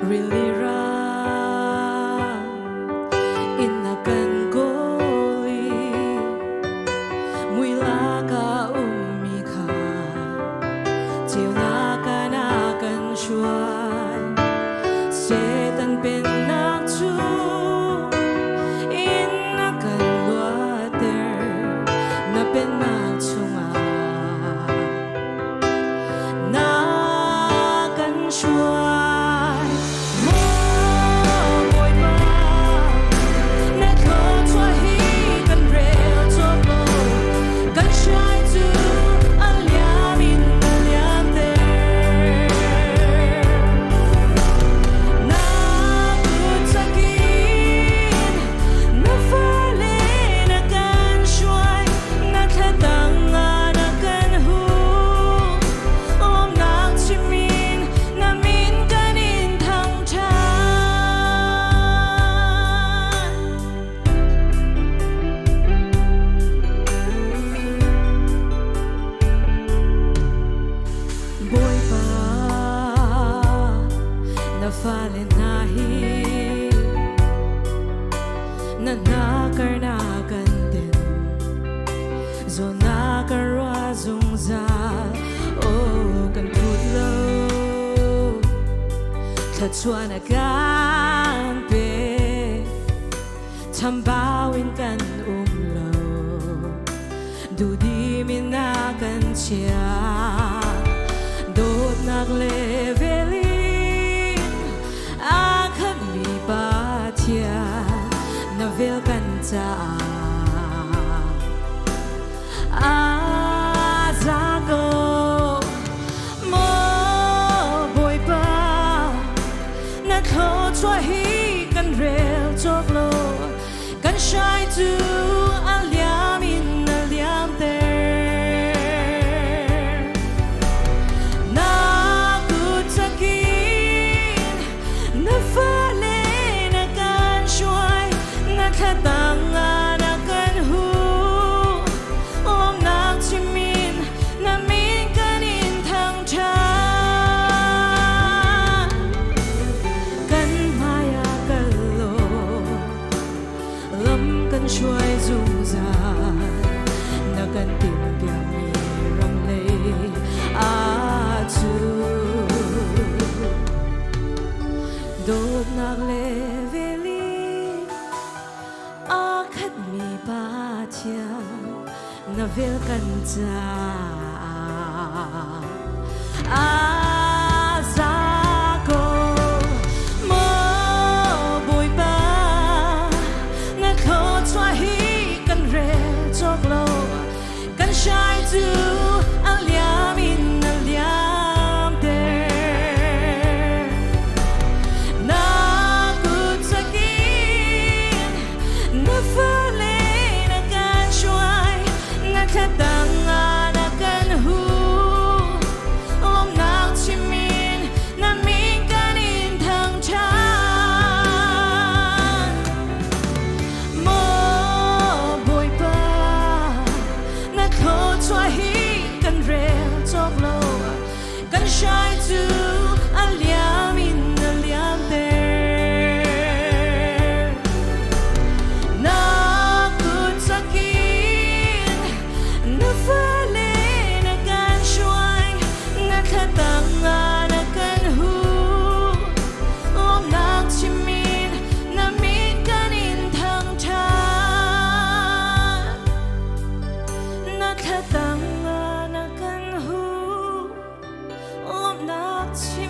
really ra in na kan goli mui la ka umi kha chiều na kan chuan se tan pen na chu in na kan water na pen na chunga na kan chuan mo boy ba na ko chua hi kan rel cho lo kan shai tu aliam in aliam te na good sakin na fale na kan shuai na khatang na kan hu om nak chimin na min kanin thang chan boy ba na fale na hi na kan din zo na karwa zung za o kan put lo thật chuan a kan pe tham bao in kan lo du di min na kan chia dot nak le velin a khat mi ba thia na vel kan cha a za go mo boy ba na kho chua hi kan rel chok lo kan shai tu aliam in aliam te na good sakin na fale na kan shuai na khatang na kan hu om nak chimin na min kanin thang chan kan maya kan lo lam kan shuai zum za na kan tim piang mi ram le a chu dot nak le veli a khat mi ba thia na vel kan cha a za ko mo boy ba na kho chua hi kan re chok lo kan shai tu aliam in aliam te na good sakin na fale na kan shuai na khatang na kan hu om nak chimin na min kanin thang chan mo boy ba na kho chua hi kan rel chok lo kan shai tu aliam in aliam te na good sakin na fale na kan shuai na khatang na kan hu om nak chimin na min kanin thang chan na khatang na kan hu om nak chimin